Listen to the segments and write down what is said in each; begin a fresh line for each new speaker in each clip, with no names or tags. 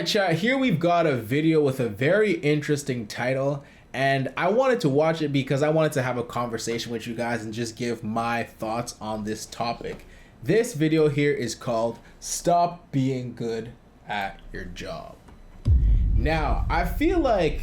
Alright chat, here we've got a video with a very interesting title, and I wanted to watch it because I wanted to have a conversation with you guys and just give my thoughts on this topic. This video here is called Stop Being Good at Your Job. Now, I feel like,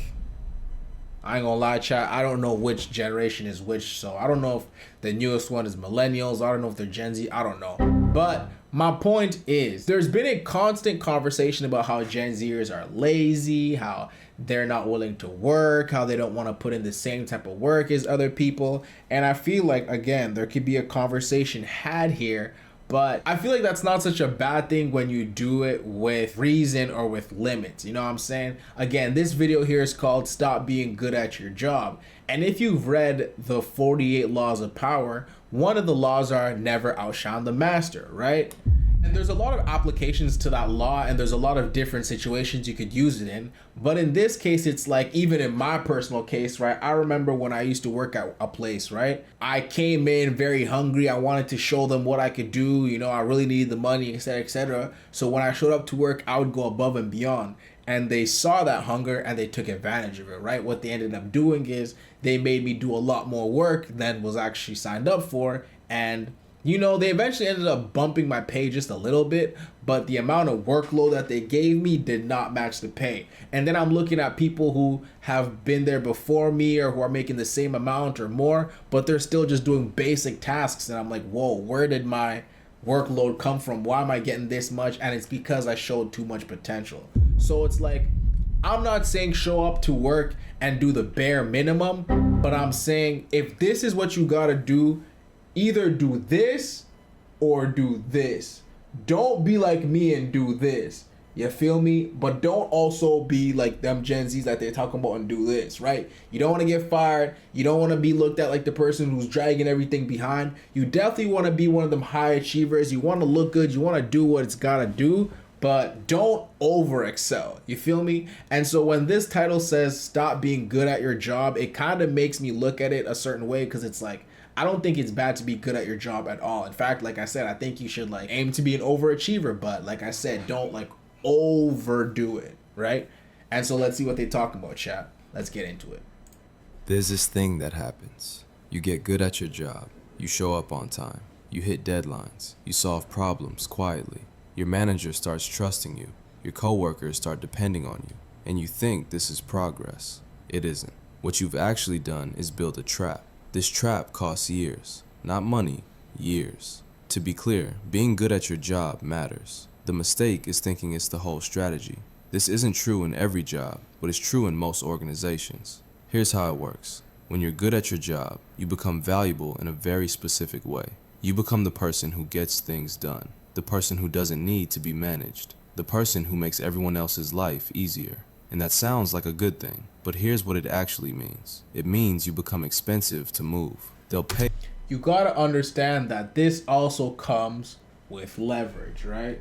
I ain't gonna lie chat, I don't know which generation is which, so I don't know if the newest one is millennials, I don't know if they're Gen Z, I don't know. But my point is, there's been a constant conversation about how Gen Zers are lazy, how they're not willing to work, how they don't want to put in the same type of work as other people. And I feel like, again, there could be a conversation had here, but I feel like that's not such a bad thing when you do it with reason or with limits. You know what I'm saying? Again, this video here is called Stop Being Good at Your Job. And if you've read the 48 Laws of Power, one of the laws are never outshine the master, right? And there's a lot of applications to that law, and there's a lot of different situations you could use it in. But in this case, it's like, even in my personal case, right? I remember when I used to work at a place, right? I came in very hungry. I wanted to show them what I could do. You know, I really needed the money, etc., etc. So when I showed up to work, I would go above and beyond. And they saw that hunger and they took advantage of it, right? What they ended up doing is they made me do a lot more work than was actually signed up for. And you know, they eventually ended up bumping my pay just a little bit, but the amount of workload that they gave me did not match the pay. And then I'm looking at people who have been there before me or who are making the same amount or more, but they're still just doing basic tasks. And I'm like, whoa, where did my workload come from? Why am I getting this much? And it's because I showed too much potential. So it's like, I'm not saying show up to work and do the bare minimum, but I'm saying if this is what you gotta do, either do this or do this. Don't be like me and do this. You feel me? But don't also be like them Gen Zs that they're talking about and do this, right? You don't want to get fired. You don't want to be looked at like the person who's dragging everything behind. You definitely want to be one of them high achievers. You want to look good. You want to do what it's got to do, but don't over excel. You feel me? And so when this title says stop being good at your job, it kind of makes me look at it a certain way, because it's like, I don't think it's bad to be good at your job at all. In fact, like I said, I think you should like aim to be an overachiever, but like I said, don't like overdo it, right? And so let's see what they talk about, chat. Let's get into it.
There's this thing that happens. You get good at your job. You show up on time. You hit deadlines. You solve problems quietly. Your manager starts trusting you. Your coworkers start depending on you. And you think this is progress. It isn't. What you've actually done is build a trap. This trap costs years, not money, years. To be clear, being good at your job matters. The mistake is thinking it's the whole strategy. This isn't true in every job, but it's true in most organizations. Here's how it works. When you're good at your job, you become valuable in a very specific way. You become the person who gets things done, the person who doesn't need to be managed, the person who makes everyone else's life easier. And that sounds like a good thing, but here's what it actually means. It means you become expensive to move. They'll pay.
You gotta understand that this also comes with leverage, right?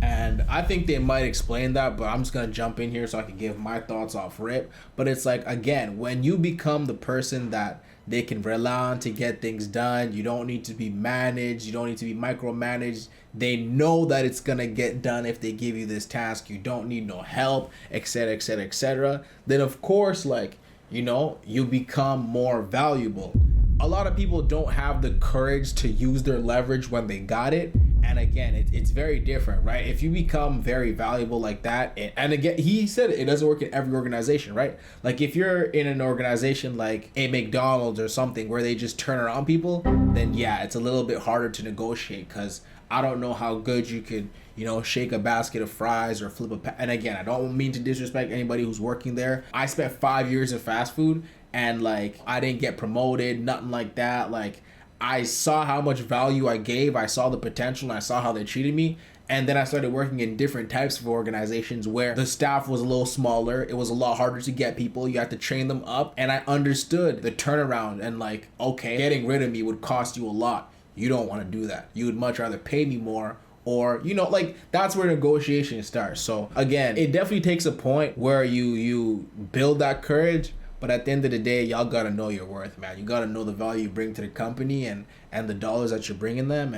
And I think they might explain that, but I'm just gonna jump in here so I can give my thoughts off rip. But it's like, again, when you become the person that they can rely on to get things done, you don't need to be managed, you don't need to be micromanaged. They know that it's gonna get done if they give you this task. You don't need no help, etc., etc., etc. Then of course, like, you know, you become more valuable. A lot of people don't have the courage to use their leverage when they got it. And again, it's very different, right? If you become very valuable like that, and again, he said it doesn't work in every organization, right? Like if you're in an organization like a McDonald's or something where they just turn around people, then yeah, it's a little bit harder to negotiate, because I don't know how good you could, you know, shake a basket of fries or flip a and again, I don't mean to disrespect anybody who's working there. I spent 5 years in fast food, and like I didn't get promoted, nothing like that. Like I saw how much value I gave, I saw the potential, and I saw how they treated me. And then I started working in different types of organizations where the staff was a little smaller. It was a lot harder to get people. You had to train them up. And I understood the turnaround, and like, okay, getting rid of me would cost you a lot. You don't want to do that. You would much rather pay me more, or, you know, like that's where negotiation starts. So again, it definitely takes a point where you build that courage. But at the end of the day, y'all got to know your worth, man. You got to know the value you bring to the company and the dollars that you're bringing them,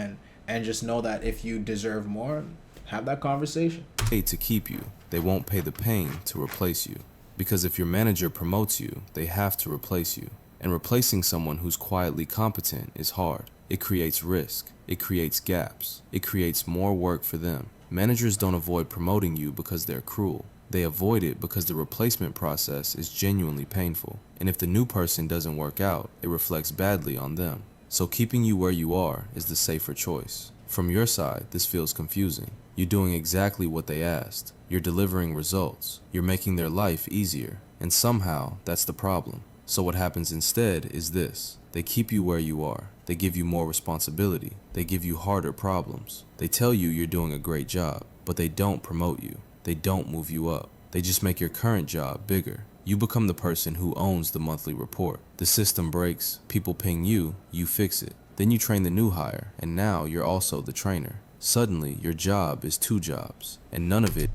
and just know that if you deserve more, have that conversation.
pay to keep you. They won't pay the pain to replace you. Because if your manager promotes you, they have to replace you. And replacing someone who's quietly competent is hard. It creates risk. It creates gaps. It creates more work for them. Managers don't avoid promoting you because they're cruel. They avoid it because the replacement process is genuinely painful. And if the new person doesn't work out, it reflects badly on them. So keeping you where you are is the safer choice. From your side, this feels confusing. You're doing exactly what they asked. You're delivering results. You're making their life easier. And somehow, that's the problem. So what happens instead is this. They keep you where you are. They give you more responsibility. They give you harder problems. They tell you you're doing a great job, but they don't promote you. They don't move you up. They just make your current job bigger. You become the person who owns the monthly report. The system breaks, people ping you, you fix it. Then you train the new hire, and now you're also the trainer. Suddenly, your job is 2 jobs, and none of it.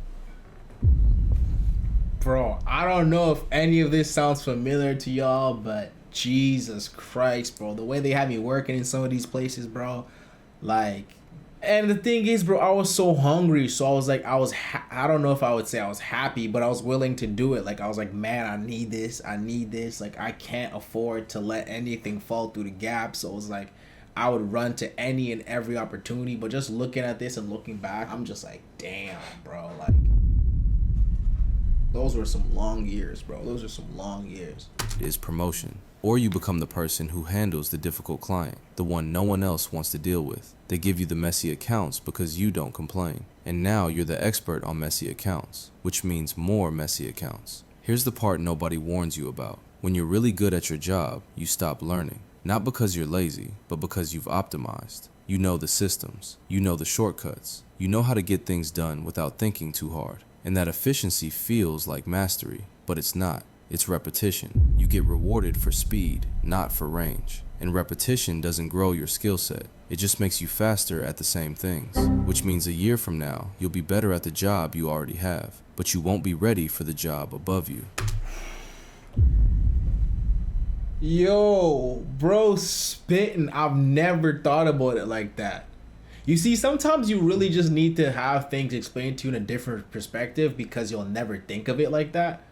Bro, I don't know if any of this sounds familiar to y'all, but Jesus Christ, bro. The way they had me working in some of these places, bro. Like, and the thing is, bro, I was so hungry. So I was like, I don't know if I would say I was happy, but I was willing to do it. Like, I was like, man, I need this. I need this. Like, I can't afford to let anything fall through the gaps. So it was like, I would run to any and every opportunity. But just looking at this and looking back, I'm just like, damn, bro. Like, those were some long years, bro. Those are some long years.
Is promotion. Or you become the person who handles the difficult client, the one no one else wants to deal with. They give you the messy accounts because you don't complain. And now you're the expert on messy accounts, which means more messy accounts. Here's the part nobody warns you about. When you're really good at your job, you stop learning. Not because you're lazy, but because you've optimized. You know the systems. You know the shortcuts. You know how to get things done without thinking too hard. And that efficiency feels like mastery, but it's not. It's repetition. You get rewarded for speed, not for range. And repetition doesn't grow your skill set. It just makes you faster at the same things. Which means a year from now, you'll be better at the job you already have, but you won't be ready for the job above you.
Yo, bro, spitting. I've never thought about it like that. You see, sometimes you really just need to have things explained to you in a different perspective because you'll never think of it like that.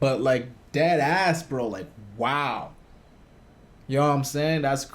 But like, dead ass, bro, like, wow. You know what I'm saying? That's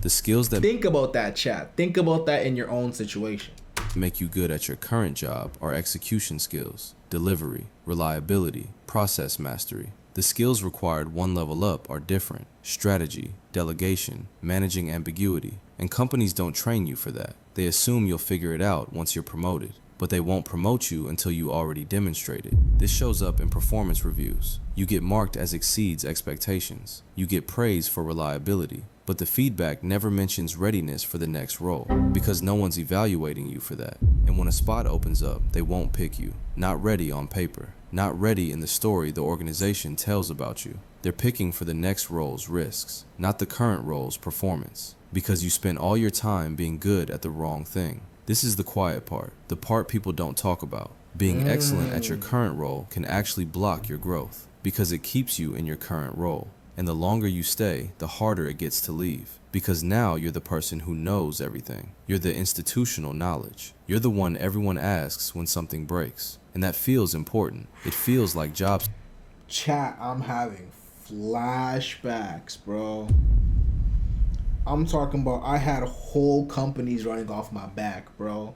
the skills that
think about that, chat. Think about that in your own situation.
Make you good at your current job are execution skills, delivery, reliability, process mastery. The skills required one level up are different: strategy, delegation, managing ambiguity. And companies don't train you for that. They assume you'll figure it out once you're promoted, but they won't promote you until you already demonstrate it. This shows up in performance reviews. You get marked as exceeds expectations. You get praise for reliability, but the feedback never mentions readiness for the next role because no one's evaluating you for that. And when a spot opens up, they won't pick you. Not ready on paper. Not ready in the story the organization tells about you. They're picking for the next role's risks, not the current role's performance, because you spent all your time being good at the wrong thing. This is the quiet part, the part people don't talk about. Being excellent at your current role can actually block your growth because it keeps you in your current role. And the longer you stay, the harder it gets to leave. Because now you're the person who knows everything. You're the institutional knowledge. You're the one everyone asks when something breaks. And that feels important. It feels like jobs.
Chat, I'm having flashbacks, bro. I'm talking about I had whole companies running off my back, bro.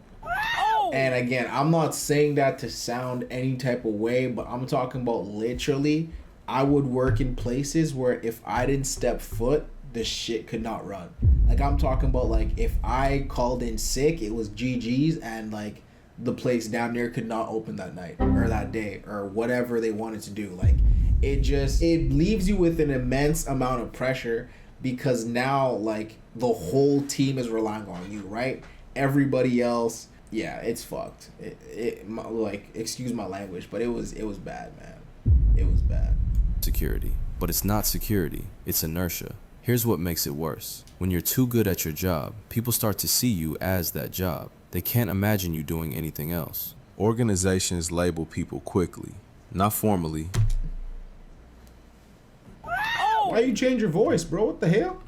And again, I'm not saying that to sound any type of way, but I'm talking about literally, I would work in places where if I didn't step foot, the shit could not run. Like, I'm talking about, like, if I called in sick, it was GG's, and like the place down there could not open that night or that day or whatever they wanted to do. Like, it leaves you with an immense amount of pressure because now, like, the whole team is relying on you, right? Everybody else, yeah, it's fucked. Like, excuse my language, but it was bad, man. It was bad.
Security. But it's not security, it's inertia. Here's what makes it worse. When you're too good at your job, people start to see you as that job. They can't imagine you doing anything else.
Organizations label people quickly, not formally.
Why you change your voice, bro? What the hell?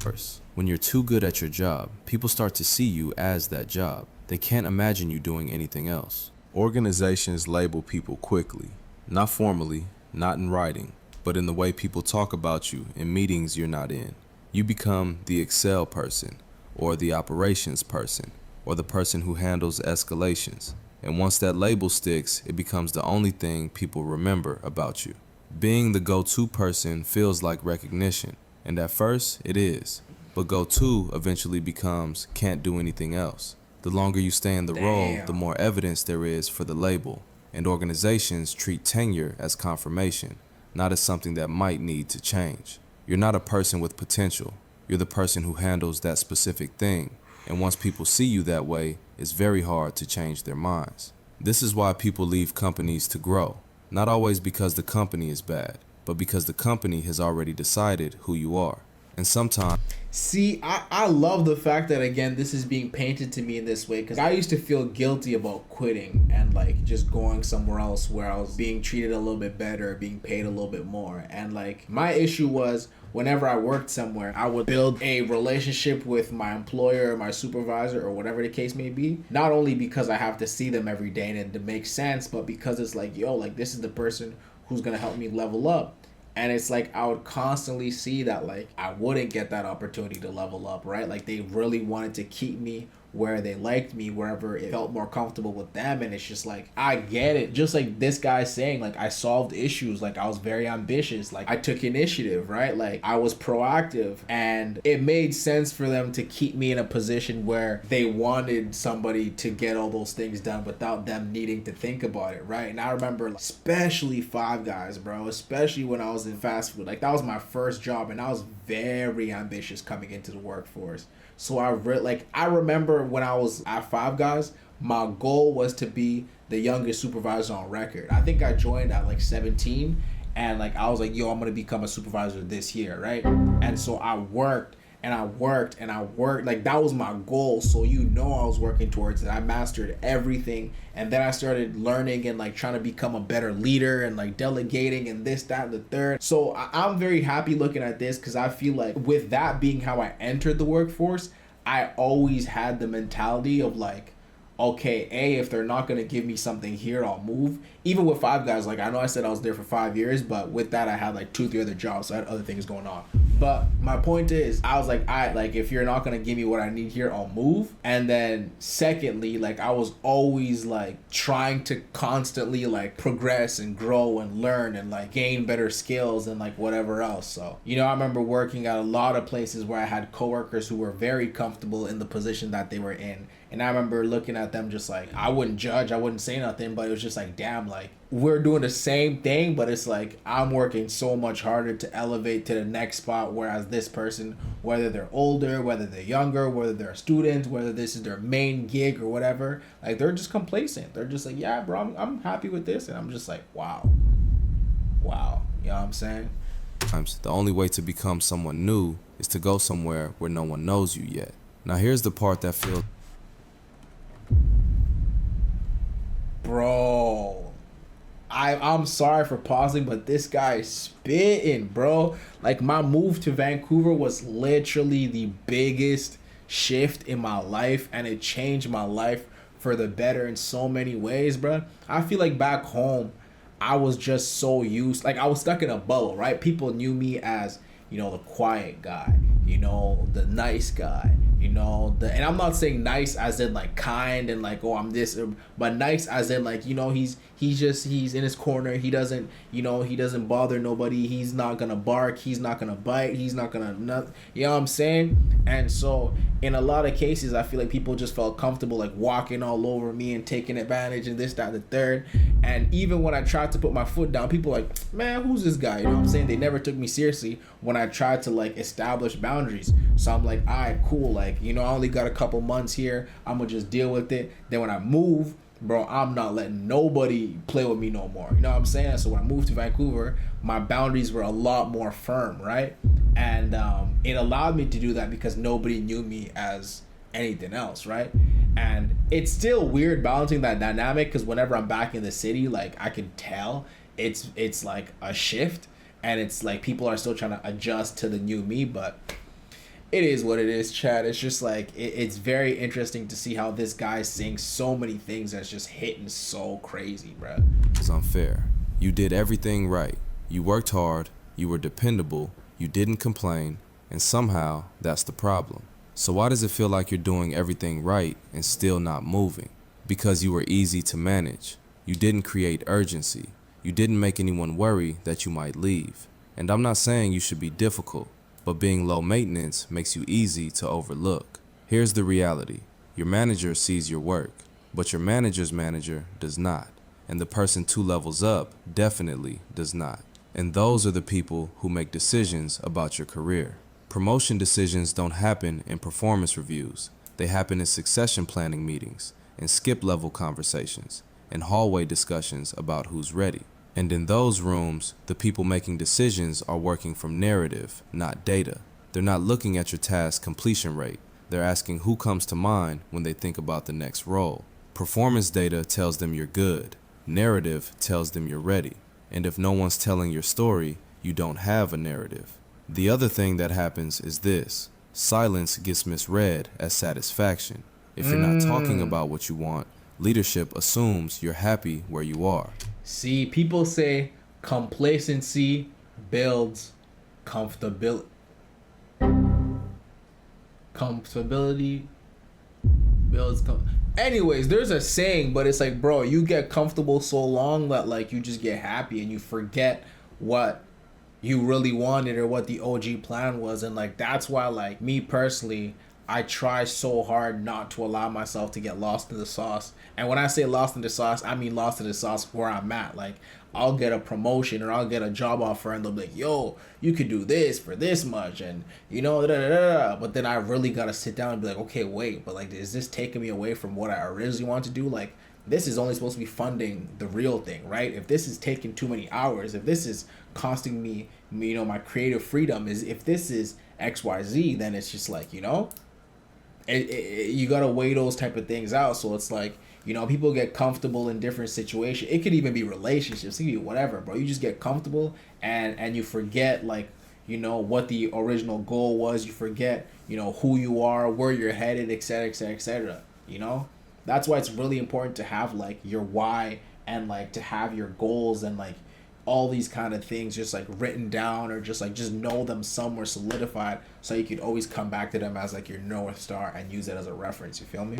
Worse. When you're too good at your job, people start to see you as that job. They can't imagine you doing anything else.
Organizations label people quickly, not formally, not in writing, but in the way people talk about you in meetings you're not in. You become the Excel person, or the operations person, or the person who handles escalations. And once that label sticks, it becomes the only thing people remember about you. Being the go-to person feels like recognition, and at first it is, but go-to eventually becomes can't do anything else. The longer you stay in the role, the more evidence there is for the label, and organizations treat tenure as confirmation, not as something that might need to change. You're not a person with potential, you're the person who handles that specific thing, and once people see you that way, it's very hard to change their minds. This is why people leave companies to grow, not always because the company is bad, but because the company has already decided who you are. And sometimes...
See, I love the fact that, again, this is being painted to me in this way, because I used to feel guilty about quitting and like just going somewhere else where I was being treated a little bit better, being paid a little bit more. And like my issue was whenever I worked somewhere, I would build a relationship with my employer or my supervisor or whatever the case may be, not only because I have to see them every day and it makes sense, but because it's like, yo, like this is the person who's gonna help me level up. And it's like I would constantly see that like I wouldn't get that opportunity to level up, right? Like they really wanted to keep me where they liked me, wherever it felt more comfortable with them. And it's just like, I get it. Just like this guy saying, like I solved issues, like I was very ambitious, like I took initiative, right? Like I was proactive, and it made sense for them to keep me in a position where they wanted somebody to get all those things done without them needing to think about it, right? And I remember especially Five Guys, bro, especially when I was in fast food, like that was my first job, and I was very ambitious coming into the workforce. So I remember when I was at Five Guys, my goal was to be the youngest supervisor on record. I think I joined at like 17, and like I was like, yo, I'm gonna become a supervisor this year, right? And so I worked and I worked and I worked, like that was my goal. So I was working towards it. I mastered everything, and then I started learning and like trying to become a better leader and like delegating and this, that, and the third. So I'm very happy looking at this, because I feel like with that being how I entered the workforce, I always had the mentality of like, okay, if they're not going to give me something here, I'll move. Even with Five Guys, like I know I said I was there for 5 years, but with that I had like 2-3 other jobs, so I had other things going on. But my point is, I was like, if you're not going to give me what I need here, I'll move. And then secondly, like I was always like trying to constantly like progress and grow and learn and like gain better skills and like whatever else. So, I remember working at a lot of places where I had coworkers who were very comfortable in the position that they were in. And I remember looking at them just like, I wouldn't judge, I wouldn't say nothing, but it was just like, damn, like we're doing the same thing, but it's like I'm working so much harder to elevate to the next spot, whereas this person, whether they're older, whether they're younger, whether they're a student, whether this is their main gig or whatever, like they're just complacent. They're just like, yeah, bro, I'm happy with this. And I'm just like, wow. You know what I'm saying?
The only way to become someone new is to go somewhere where no one knows you yet. Now here's the part that feels...
Bro, I'm sorry for pausing, but this guy is spitting, bro. Like my move to Vancouver was literally the biggest shift in my life, and it changed my life for the better in so many ways, bro. I feel like back home, I was just so used, like I was stuck in a bubble, right? People knew me as, the quiet guy, the nice guy, and I'm not saying nice as in like kind and like, oh, I'm this, but nice as in like, he's in his corner. He doesn't, he doesn't bother nobody. He's not gonna bark. He's not gonna bite. He's not gonna, you know what I'm saying? And so in a lot of cases, I feel like people just felt comfortable like walking all over me and taking advantage and this, that, the third. And even when I tried to put my foot down, people were like, man, who's this guy? You know what I'm saying? They never took me seriously when I tried to like establish boundaries. So I'm like, all right, cool. Like, I only got a couple months here. I'm gonna just deal with it. Then when I move, bro, I'm not letting nobody play with me no more. You know what I'm saying? So when I moved to Vancouver, my boundaries were a lot more firm, right? And it allowed me to do that because nobody knew me as anything else, right? And it's still weird balancing that dynamic, because whenever I'm back in the city, like I can tell it's like a shift, and it's like people are still trying to adjust to the new me. But It is what it is, Chad. It's just like it's very interesting to see how this guy's saying so many things that's just hitting so crazy, bro.
It's unfair. You did everything right. You worked hard, you were dependable, you didn't complain, and somehow that's the problem. So why does it feel like you're doing everything right and still not moving? Because you were easy to manage. You didn't create urgency. You didn't make anyone worry that you might leave. And I'm not saying you should be difficult, but being low maintenance makes you easy to overlook. Here's the reality. Your manager sees your work, but your manager's manager does not. And the person 2 levels up definitely does not. And those are the people who make decisions about your career. Promotion decisions don't happen in performance reviews. They happen in succession planning meetings, in skip level conversations, in hallway discussions about who's ready. And in those rooms, the people making decisions are working from narrative, not data. They're not looking at your task completion rate. They're asking who comes to mind when they think about the next role. Performance data tells them you're good. Narrative tells them you're ready. And if no one's telling your story, you don't have a narrative. The other thing that happens is this. Silence gets misread as satisfaction. If you're not talking about what you want, leadership assumes you're happy where you are.
See, people say complacency builds comfortability. Comfortability builds anyways, there's a saying, but it's like, bro, you get comfortable so long that like you just get happy and you forget what you really wanted or what the OG plan was. And like that's why, like, me personally, I try so hard not to allow myself to get lost in the sauce. And when I say lost in the sauce, I mean lost in the sauce where I'm at. Like, I'll get a promotion or I'll get a job offer and they'll be like, yo, you could do this for this much. And, you know, but then I really got to sit down and be like, okay, wait, but like, is this taking me away from what I originally want to do? Like, this is only supposed to be funding the real thing, right? If this is taking too many hours, if this is costing me, you know, my creative freedom, is if this is XYZ, then it's just like, you know, you got to weigh those type of things out. So it's like, you know, people get comfortable in different situations. It could even be relationships, it could be whatever, bro. You just get comfortable and you forget, like, you know, what the original goal was. You forget, you know, who you are, where you're headed, etc., etc., etc. You know, that's why it's really important to have like your why and like to have your goals and like all these kind of things just like written down or just know them somewhere solidified so you could always come back to them as like your North Star and use it as a reference. You feel me?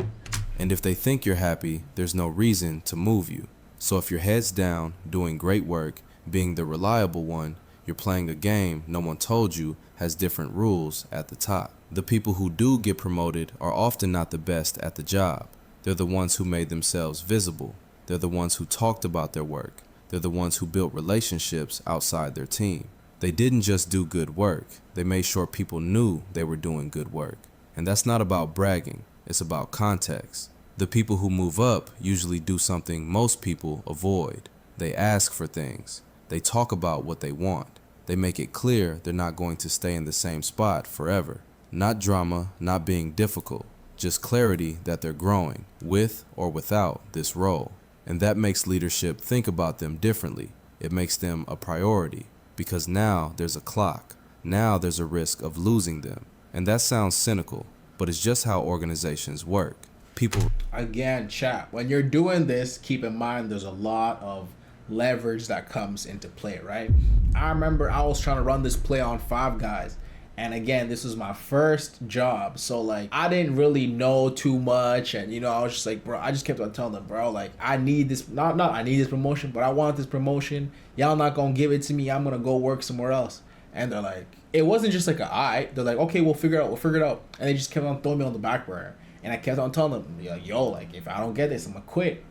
And if they think you're happy, there's no reason to move you. So if your head's down, doing great work, being the reliable one, you're playing a game no one told you has different rules at the top. The people who do get promoted are often not the best at the job. They're the ones who made themselves visible. They're the ones who talked about their work. They're the ones who built relationships outside their team. They didn't just do good work. They made sure people knew they were doing good work. And that's not about bragging. It's about context. The people who move up usually do something most people avoid. They ask for things. They talk about what they want. They make it clear they're not going to stay in the same spot forever. Not drama, not being difficult, just clarity that they're growing, with or without this role. And that makes leadership think about them differently. It makes them a priority, because now there's a clock. Now there's a risk of losing them. And that sounds cynical, but it's just how organizations work. People...
Again, chat, when you're doing this, keep in mind there's a lot of leverage that comes into play, right? I remember I was trying to run this play on Five Guys. And again, this was my first job. So like, I didn't really know too much. And you know, I was just like, bro, I just kept on telling them, bro, like, I need this, not I need this promotion, but I want this promotion. Y'all not gonna give it to me. I'm gonna go work somewhere else. And they're like, it wasn't just like they're like, okay, we'll figure it out. And they just kept on throwing me on the back burner. And I kept on telling them, like, yo, like, if I don't get this, I'm gonna quit.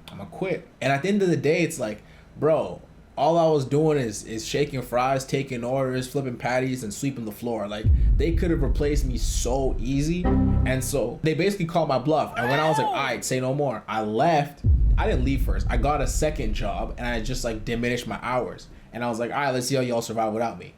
And at the end of the day, it's like, bro, all I was doing is shaking fries, taking orders, flipping patties, and sweeping the floor. Like, they could have replaced me so easy. And so they basically called my bluff. And when I was like, all right, say no more, I left. I didn't leave first. I got a second job and I just like diminished my hours. And I was like, all right, let's see how y'all survive without me.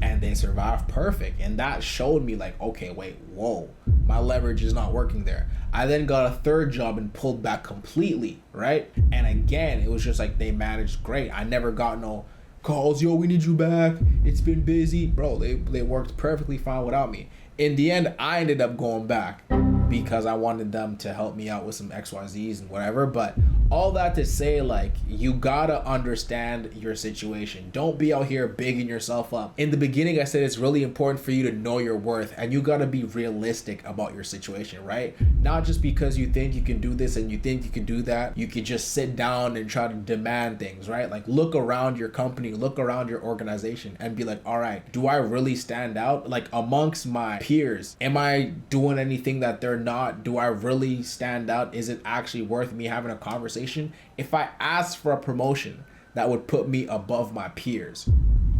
And they survived perfect. And that showed me like, okay, wait, whoa, my leverage is not working there. I then got a third job and pulled back completely, right? And again, it was just like they managed great. I never got no calls, yo, we need you back. It's been busy. Bro, they worked perfectly fine without me. in the end, I ended up going back because I wanted them to help me out with some XYZs and whatever. But all that to say, like, you gotta understand your situation. Don't be out here bigging yourself up. In the beginning, I said it's really important for you to know your worth, and you gotta be realistic about your situation, right? Not just because you think you can do this and you think you can do that, you can just sit down and try to demand things, right? Like, look around your company, look around your organization, and be like, all right, do I really stand out? Like, amongst my peers, am I doing anything that they're not? Do I really stand out? Is it actually worth me having a conversation? If I ask for a promotion that would put me above my peers,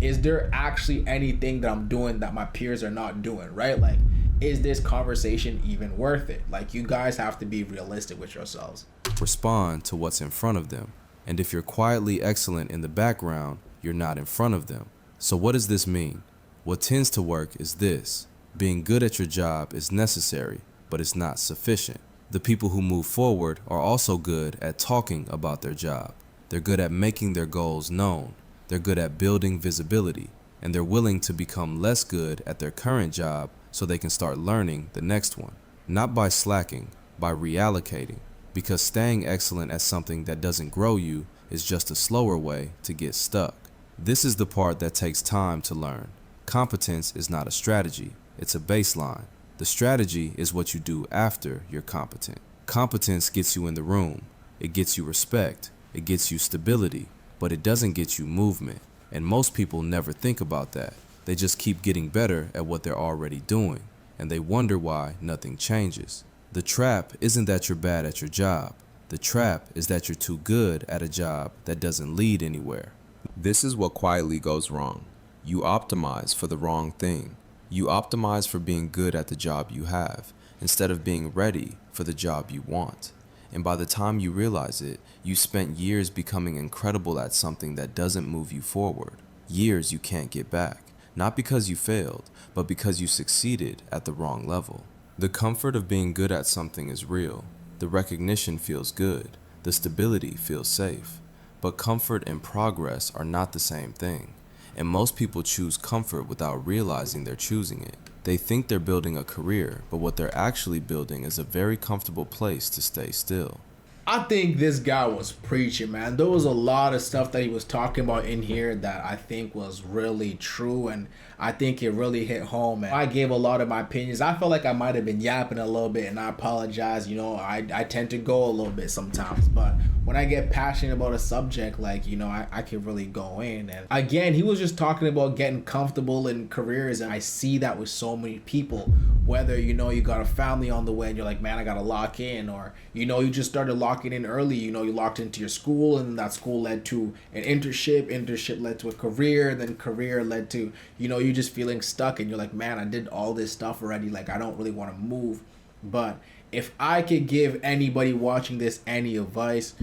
is there actually anything that I'm doing that my peers are not doing, right? Like, is this conversation even worth it? Like, you guys have to be realistic with yourselves.
Respond to what's in front of them. And if you're quietly excellent in the background, you're not in front of them. So what does this mean? What tends to work is this: being good at your job is necessary, but it's not sufficient. The people who move forward are also good at talking about their job. They're good at making their goals known. They're good at building visibility, and they're willing to become less good at their current job so they can start learning the next one. Not by slacking, by reallocating, because staying excellent at something that doesn't grow you is just a slower way to get stuck. This is the part that takes time to learn. Competence is not a strategy, it's a baseline. The strategy is what you do after you're competent. Competence gets you in the room. It gets you respect. It gets you stability, but it doesn't get you movement. And most people never think about that. They just keep getting better at what they're already doing, and they wonder why nothing changes. The trap isn't that you're bad at your job. The trap is that you're too good at a job that doesn't lead anywhere.
This is what quietly goes wrong. You optimize for the wrong thing. You optimize for being good at the job you have, instead of being ready for the job you want. And by the time you realize it, you spent years becoming incredible at something that doesn't move you forward. Years you can't get back, not because you failed, but because you succeeded at the wrong level. The comfort of being good at something is real. The recognition feels good. The stability feels safe. But comfort and progress are not the same thing. And most people choose comfort without realizing they're choosing it. They think they're building a career, but what they're actually building is a very comfortable place to stay still.
I think this guy was preaching, man. There was a lot of stuff that he was talking about in here that I think was really true, and I think it really hit home. And I gave a lot of my opinions. I felt like I might have been yapping a little bit, and I apologize. You know, I tend to go a little bit sometimes, but when I get passionate about a subject, like, you know, I can really go in. And again, he was just talking about getting comfortable in careers, and I see that with so many people. Whether, you know, you got a family on the way and you're like, man, I gotta lock in, or, you know, you just started locking in early. You know, you locked into your school, and that school led to an internship led to a career, then career led to, you know, you just feeling stuck, and you're like, man, I did all this stuff already, like, I don't really want to move. But if I could give anybody watching this any advice,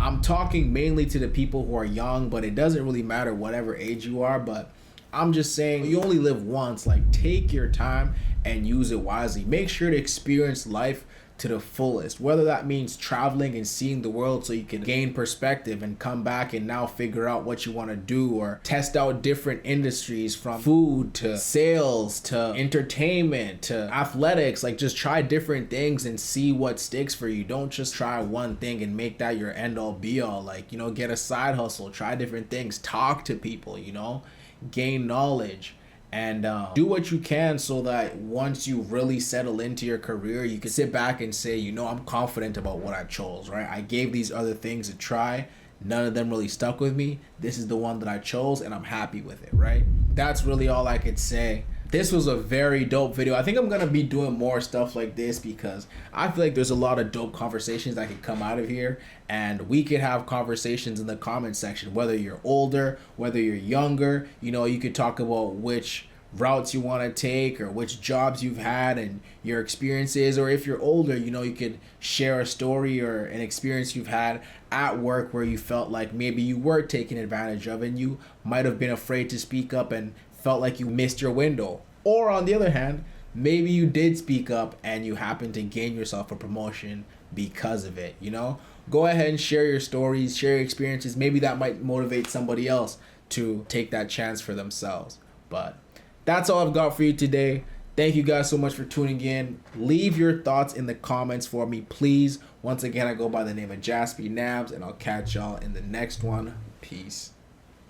I'm talking mainly to the people who are young, but it doesn't really matter whatever age you are. But I'm just saying, you only live once. Like, take your time and use it wisely. Make sure to experience life to the fullest, whether that means traveling and seeing the world so you can gain perspective and come back and now figure out what you want to do, or test out different industries from food to sales to entertainment to athletics. Like, just try different things and see what sticks for you. Don't just try one thing and make that your end all be all. Like, you know, get a side hustle, try different things, talk to people, you know, gain knowledge. And do what you can so that once you really settle into your career, you can sit back and say, you know, I'm confident about what I chose, right? I gave these other things a try. None of them really stuck with me. This is the one that I chose, and I'm happy with it, right? That's really all I could say. This was a very dope video. I think I'm going to be doing more stuff like this because I feel like there's a lot of dope conversations that could come out of here, and we could have conversations in the comment section, whether you're older, whether you're younger. You know, you could talk about which routes you want to take or which jobs you've had and your experiences. Or if you're older, you know, you could share a story or an experience you've had at work where you felt like maybe you were taken advantage of and you might have been afraid to speak up and felt like you missed your window. Or on the other hand, maybe you did speak up and you happened to gain yourself a promotion because of it. You know, go ahead and share your stories, share your experiences. Maybe that might motivate somebody else to take that chance for themselves. But that's all I've got for you today. Thank you guys so much for tuning in. Leave your thoughts in the comments for me, please. Once again, I go by the name of Jaspy Nabs, and I'll catch y'all in the next one. Peace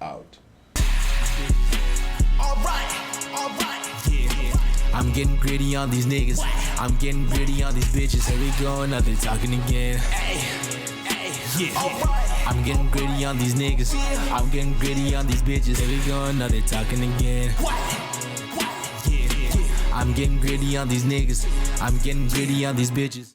out.
Alright, yeah. I'm getting gritty on these niggas. I'm getting gritty on these bitches. Here we go, another talking again. Yeah. I'm getting gritty on these niggas. I'm getting gritty on these bitches. Here we go, another talking again. I'm getting gritty on these niggas. I'm getting gritty on these bitches.